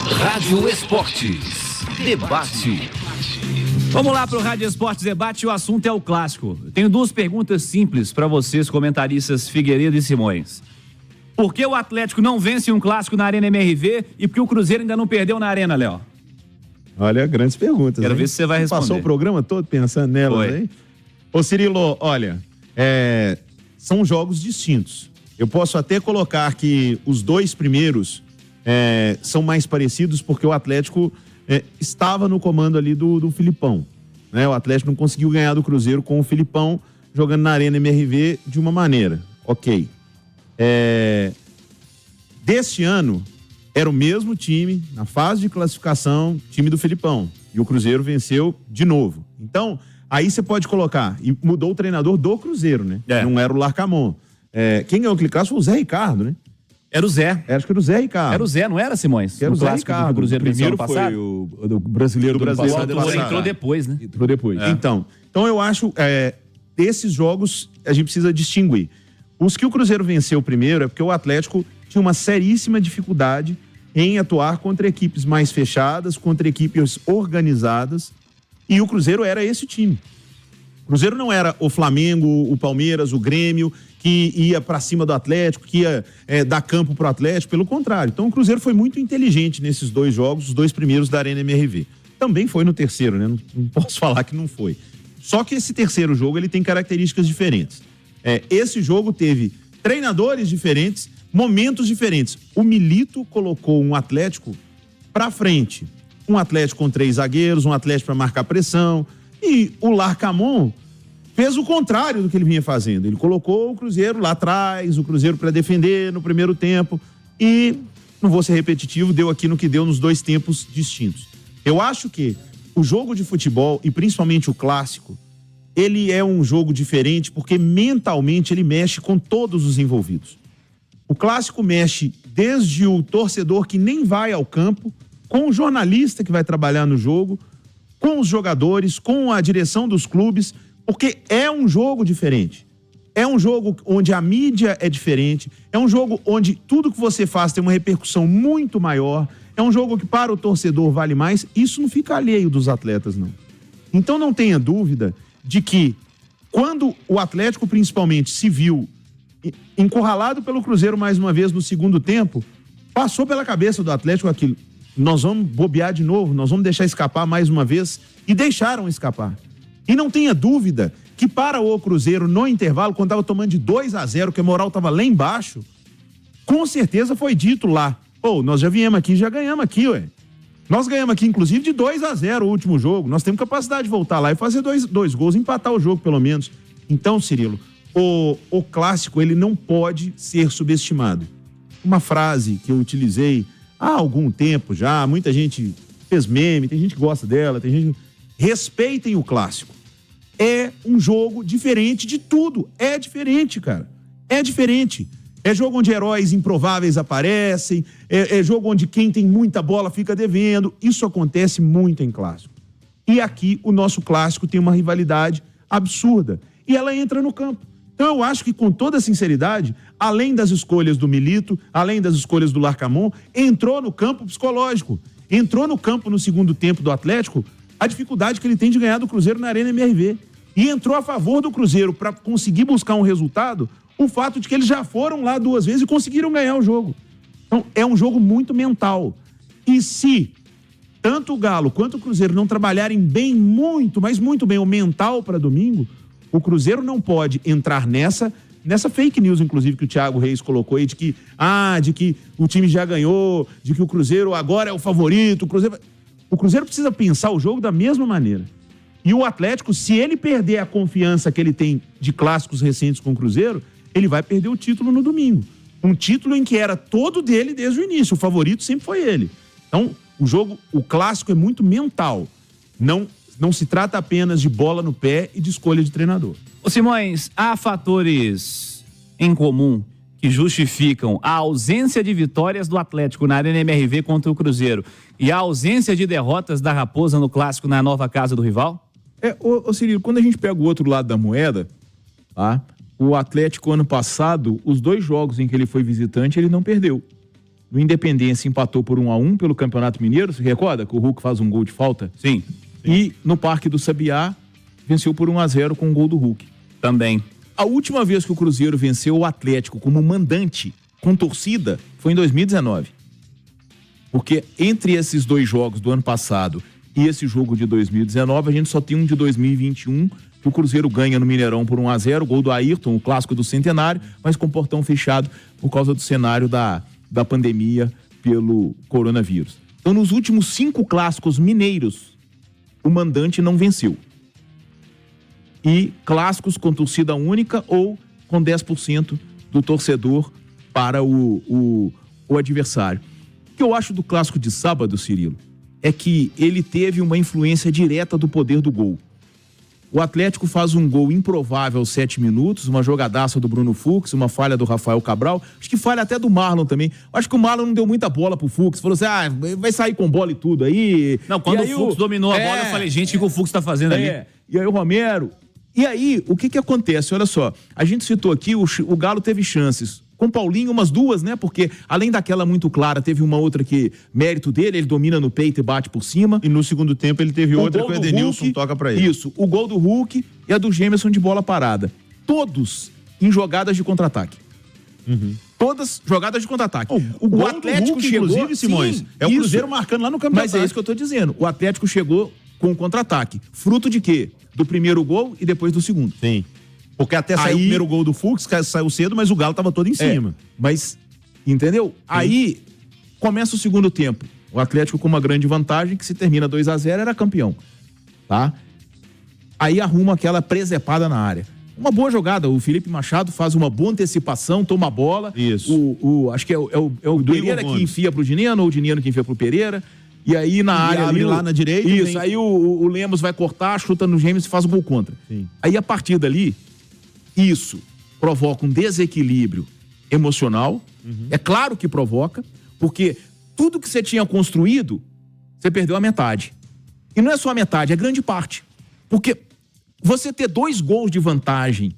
Rádio Esportes Debate. Vamos lá para o Rádio Esportes Debate, o assunto é o clássico. Tenho duas perguntas simples para vocês, comentaristas Figueiredo e Simões. Por que o Atlético não vence um clássico na Arena MRV e por que o Cruzeiro ainda não perdeu na Arena, Léo? Olha, grandes perguntas. Quero ver se você vai responder. Passou o programa todo pensando nelas, hein? Ô Cirilo, olha, são jogos distintos. Eu posso até colocar que os dois primeiros são mais parecidos porque o Atlético estava no comando ali do Filipão, né? O Atlético não conseguiu ganhar do Cruzeiro com o Filipão jogando na Arena MRV de uma maneira. Ok. Deste ano, era o mesmo time, na fase de classificação, time do Filipão. E o Cruzeiro venceu de novo. Então, aí você pode colocar, e mudou o treinador do Cruzeiro, né? Não era o Larcamon. Quem ganhou aquele clássico foi o Zé Ricardo, né? Era o Zé. Acho que era o Zé Ricardo. Era o Zé, não era, Simões? Era o Zé clássico Ricardo. Do Cruzeiro Primeiro foi o brasileiro do ano passado. O entrou depois, né? Entrou depois. Então eu acho, desses jogos, a gente precisa distinguir. Os que o Cruzeiro venceu primeiro é porque o Atlético tinha uma seríssima dificuldade em atuar contra equipes mais fechadas, contra equipes organizadas, e o Cruzeiro era esse time. O Cruzeiro não era o Flamengo, o Palmeiras, o Grêmio, que ia pra cima do Atlético, que ia dar campo pro Atlético, pelo contrário. Então o Cruzeiro foi muito inteligente nesses dois jogos, os dois primeiros da Arena MRV. Também foi no terceiro, né? Não posso falar que não foi. Só que esse terceiro jogo, ele tem características diferentes. Esse jogo teve treinadores diferentes, momentos diferentes. O Milito colocou um Atlético pra frente. Um Atlético com 3 zagueiros, um Atlético pra marcar pressão. E o Larcamon fez o contrário do que ele vinha fazendo. Ele colocou o Cruzeiro lá atrás, o Cruzeiro para defender no primeiro tempo e, não vou ser repetitivo, deu aqui no que deu nos dois tempos distintos. Eu acho que o jogo de futebol, e principalmente o clássico, ele é um jogo diferente porque mentalmente ele mexe com todos os envolvidos. O clássico mexe desde o torcedor que nem vai ao campo, com o jornalista que vai trabalhar no jogo, com os jogadores, com a direção dos clubes, porque é um jogo diferente. É um jogo onde a mídia é diferente, é um jogo onde tudo que você faz tem uma repercussão muito maior, é um jogo que para o torcedor vale mais. Isso não fica alheio dos atletas, não. Então não tenha dúvida de que quando o Atlético principalmente se viu encurralado pelo Cruzeiro mais uma vez no segundo tempo, passou pela cabeça do Atlético aquilo: nós vamos bobear de novo, nós vamos deixar escapar mais uma vez, e deixaram escapar. E não tenha dúvida que para o Cruzeiro, no intervalo, quando estava tomando de 2-0, que a moral estava lá embaixo, com certeza foi dito lá: nós já viemos aqui, já ganhamos aqui, ué. Nós ganhamos aqui, inclusive, de 2-0 o último jogo. Nós temos capacidade de voltar lá e fazer dois gols, empatar o jogo, pelo menos. Então, Cirilo, o clássico, ele não pode ser subestimado. Uma frase que eu utilizei há algum tempo já, muita gente fez meme, tem gente que gosta dela, tem gente... Respeitem o clássico. É um jogo diferente de tudo. É diferente, cara. É diferente. É jogo onde heróis improváveis aparecem, é jogo onde quem tem muita bola fica devendo. Isso acontece muito em clássico. E aqui o nosso clássico tem uma rivalidade absurda. E ela entra no campo. Então eu acho que, com toda sinceridade, além das escolhas do Milito, além das escolhas do Larcamon, entrou no campo psicológico. Entrou no campo no segundo tempo do Atlético a dificuldade que ele tem de ganhar do Cruzeiro na Arena MRV. E entrou a favor do Cruzeiro para conseguir buscar um resultado, o fato de que eles já foram lá 2 vezes e conseguiram ganhar o jogo. Então, é um jogo muito mental. E se tanto o Galo quanto o Cruzeiro não trabalharem bem, mas muito bem, o mental para domingo, o Cruzeiro não pode entrar nessa fake news, inclusive, que o Thiago Reis colocou aí, de que o time já ganhou, de que o Cruzeiro agora é o favorito. O Cruzeiro precisa pensar o jogo da mesma maneira. E o Atlético, se ele perder a confiança que ele tem de clássicos recentes com o Cruzeiro, ele vai perder o título no domingo. Um título em que era todo dele desde o início. O favorito sempre foi ele. Então, o clássico é muito mental. Não se trata apenas de bola no pé e de escolha de treinador. Ô Simões, há fatores em comum que justificam a ausência de vitórias do Atlético na Arena MRV contra o Cruzeiro e a ausência de derrotas da Raposa no clássico na nova casa do rival? Cirilo, quando a gente pega o outro lado da moeda, tá? o Atlético ano passado, os 2 jogos em que ele foi visitante, ele não perdeu. No Independência empatou por 1-1 pelo Campeonato Mineiro, você recorda que o Hulk faz um gol de falta? Sim. E no Parque do Sabiá venceu por 1-0 com um gol do Hulk. Também. A última vez que o Cruzeiro venceu o Atlético como mandante, com torcida, foi em 2019. Porque entre esses 2 jogos do ano passado e esse jogo de 2019, a gente só tem um de 2021, que o Cruzeiro ganha no Mineirão por 1-0, gol do Ayrton, o clássico do Centenário, mas com portão fechado por causa do cenário da pandemia pelo coronavírus. Então, nos últimos 5 clássicos mineiros, o mandante não venceu. E clássicos com torcida única ou com 10% do torcedor para o adversário. O que eu acho do clássico de sábado, Cirilo, é que ele teve uma influência direta do poder do gol. O Atlético faz um gol improvável aos 7 minutos, uma jogadaça do Bruno Fux, uma falha do Rafael Cabral, acho que falha até do Marlon também. Acho que o Marlon não deu muita bola pro Fux, falou assim, vai sair com bola e tudo aí. Não, quando o Fux dominou a bola, eu falei, gente, o que o Fux tá fazendo ali? E aí o Romero... E aí, o que acontece? Olha só, a gente citou aqui, o Galo teve chances. Com o Paulinho, umas 2, né? Porque, além daquela muito clara, teve uma outra que, mérito dele, ele domina no peito e bate por cima. E no segundo tempo ele teve outra que o Edenilson toca pra ele. Isso, o gol do Hulk e a do Gemerson de bola parada. Todos em jogadas de contra-ataque. Todas jogadas de contra-ataque. O Atlético Hulk, chegou... Inclusive, Simões, sim, é o Cruzeiro marcando lá no campeonato. Mas é isso que eu tô dizendo. O Atlético chegou com o contra-ataque. Fruto de quê? Do primeiro gol e depois do segundo. Sim. Porque até saiu o primeiro gol do Fux, saiu cedo, mas o Galo tava todo em cima. Mas, entendeu? Sim. Aí, começa o segundo tempo. O Atlético com uma grande vantagem, que se termina 2-0, era campeão. Tá? Aí arruma aquela presepada na área. Uma boa jogada. O Felipe Machado faz uma boa antecipação, toma a bola. Isso. Acho que é o Pereira que enfia pro Dineno, ou o Dineno que enfia pro Pereira. E aí na área abre ali, lá na direita. Isso, vem... aí o Lemos vai cortar, chuta no Gêmeos e faz o gol contra. Sim. Aí a partir dali, isso provoca um desequilíbrio emocional. É claro que provoca, porque tudo que você tinha construído, você perdeu a metade. E não é só a metade, é grande parte. Porque você ter 2 gols de vantagem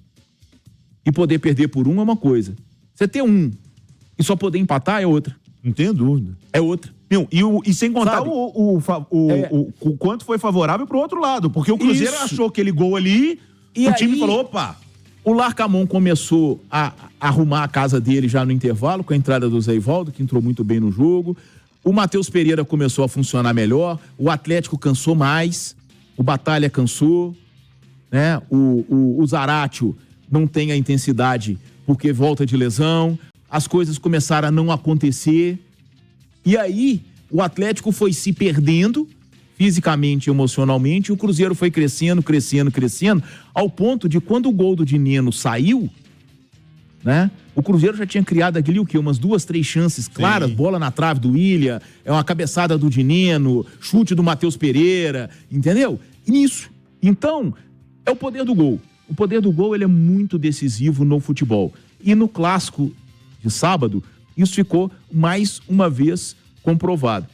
e poder perder por 1 é uma coisa. Você ter 1 e só poder empatar é outra. Não tenho dúvida. É outra. E sem contar o quanto foi favorável pro outro lado. Porque o Cruzeiro achou aquele gol ali e o time falou, opa... O Larcamon começou a arrumar a casa dele já no intervalo, com a entrada do Zé Ivaldo, que entrou muito bem no jogo. O Matheus Pereira começou a funcionar melhor. O Atlético cansou mais. O Batalha cansou. Né? O Zaratio não tem a intensidade porque volta de lesão. As coisas começaram a não acontecer. E aí, o Atlético foi se perdendo fisicamente e emocionalmente, e o Cruzeiro foi crescendo, ao ponto de quando o gol do Dineno saiu, né? O Cruzeiro já tinha criado ali o quê? Umas 2, 3 chances claras, bola na trave do William, uma cabeçada do Dineno, chute do Matheus Pereira, entendeu? Isso. Então, é o poder do gol. O poder do gol, ele é muito decisivo no futebol. E no clássico de sábado, isso ficou mais uma vez comprovado.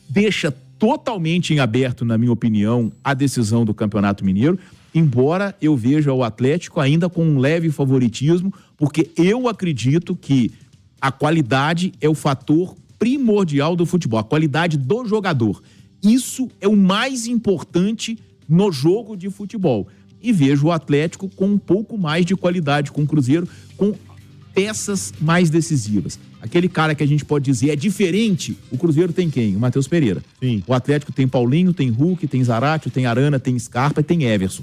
Deixa totalmente em aberto, na minha opinião, a decisão do Campeonato Mineiro, embora eu veja o Atlético ainda com um leve favoritismo, porque eu acredito que a qualidade é o fator primordial do futebol, a qualidade do jogador. Isso é o mais importante no jogo de futebol. E vejo o Atlético com um pouco mais de qualidade, com o Cruzeiro com peças mais decisivas. Aquele cara que a gente pode dizer é diferente, o Cruzeiro tem quem? O Matheus Pereira. Sim. O Atlético tem Paulinho, tem Hulk, tem Zaratio, tem Arana, tem Scarpa e tem Everson.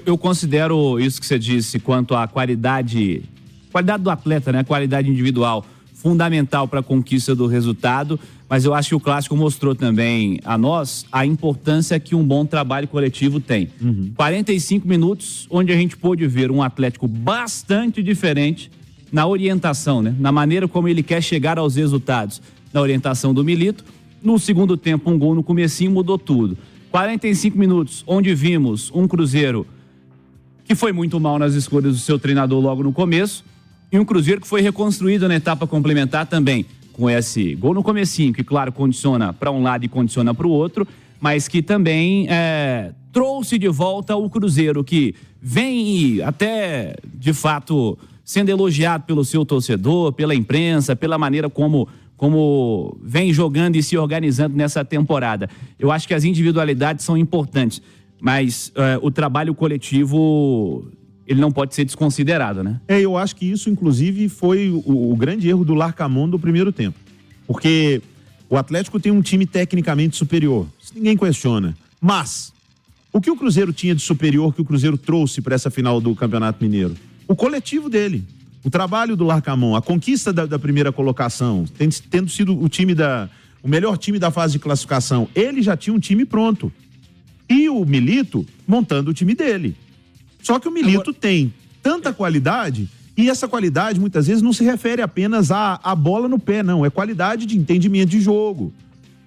Eu considero isso que você disse quanto à qualidade do atleta, né? Qualidade individual, fundamental para a conquista do resultado, mas eu acho que o clássico mostrou também a nós a importância que um bom trabalho coletivo tem. 45 minutos, onde a gente pôde ver um Atlético bastante diferente na orientação, né? Na maneira como ele quer chegar aos resultados, na orientação do Milito. No segundo tempo, um gol no comecinho mudou tudo. 45 minutos, onde vimos um Cruzeiro que foi muito mal nas escolhas do seu treinador logo no começo, e um Cruzeiro que foi reconstruído na etapa complementar também, com esse gol no comecinho, que claro, condiciona para um lado e condiciona para o outro, mas que também trouxe de volta o Cruzeiro, que vem até, de fato, sendo elogiado pelo seu torcedor, pela imprensa, pela maneira como vem jogando e se organizando nessa temporada. Eu acho que as individualidades são importantes, mas o trabalho coletivo, ele não pode ser desconsiderado, né? Eu acho que isso, inclusive, foi o grande erro do Larcamón do primeiro tempo. Porque o Atlético tem um time tecnicamente superior, isso ninguém questiona. Mas, o que o Cruzeiro tinha de superior que o Cruzeiro trouxe para essa final do Campeonato Mineiro? O coletivo dele. O trabalho do Larcamón, a conquista da primeira colocação, tendo sido o melhor time da fase de classificação, ele já tinha um time pronto. E o Milito montando o time dele. Só que o Milito tem tanta qualidade, e essa qualidade muitas vezes não se refere apenas à bola no pé, não. É qualidade de entendimento de jogo.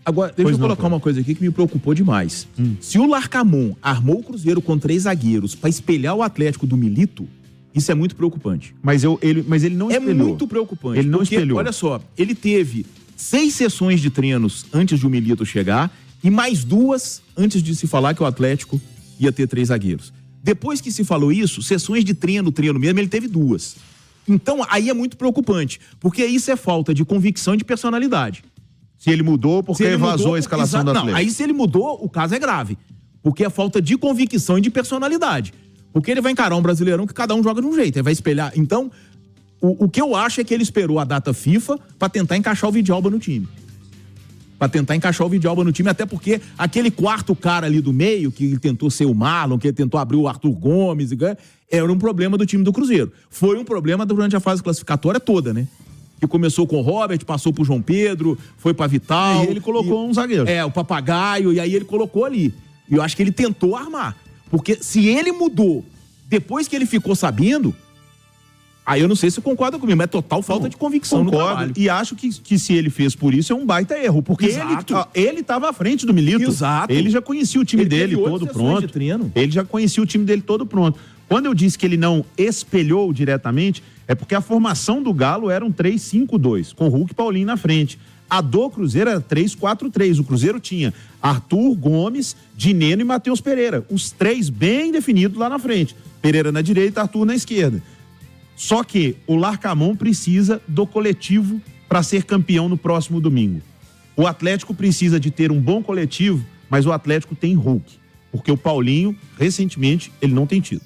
Agora, deixa eu colocar uma coisa aqui que me preocupou demais. Se o Larcamón armou o Cruzeiro com 3 zagueiros para espelhar o Atlético do Milito, isso é muito preocupante. Mas ele não espelhou. É muito preocupante. Ele não espelhou. Olha só, ele teve 6 sessões de treinos antes de o Milito chegar e mais 2 antes de se falar que o Atlético ia ter 3 zagueiros. Depois que se falou isso, sessões de treino mesmo, ele teve 2. Então, aí é muito preocupante, porque isso é falta de convicção e de personalidade. Se ele mudou porque vazou a escalação do Atlético. Não, aí se ele mudou, o caso é grave. Porque é falta de convicção e de personalidade. Porque ele vai encarar um Brasileirão que cada um joga de um jeito, ele vai espelhar. Então, o que eu acho é que ele esperou a data FIFA para tentar encaixar o Vidalba no time. Até porque aquele quarto cara ali do meio, que ele tentou ser o Marlon, que ele tentou abrir o Arthur Gomes, era um problema do time do Cruzeiro. Foi um problema durante a fase classificatória toda, né? Que começou com o Robert, passou pro João Pedro, foi pra Vital. E ele colocou um zagueiro. O Papagaio, e aí ele colocou ali. E eu acho que ele tentou armar. Porque se ele mudou depois que ele ficou sabendo, aí eu não sei se concorda comigo, mas é total falta de convicção no trabalho. E acho que se ele fez por isso é um baita erro, porque ele estava à frente do Milito. Exato. Ele já conhecia o time dele todo pronto. Ele já conhecia o time dele todo pronto. Quando eu disse que ele não espelhou diretamente, é porque a formação do Galo era um 3-5-2, com Hulk e Paulinho na frente. A do Cruzeiro era 3-4-3. O Cruzeiro tinha Arthur Gomes, Dineno e Matheus Pereira. Os 3 bem definidos lá na frente. Pereira na direita, Arthur na esquerda. Só que o Larcamón precisa do coletivo para ser campeão no próximo domingo. O Atlético precisa de ter um bom coletivo, mas o Atlético tem Hulk. Porque o Paulinho, recentemente, ele não tem tido.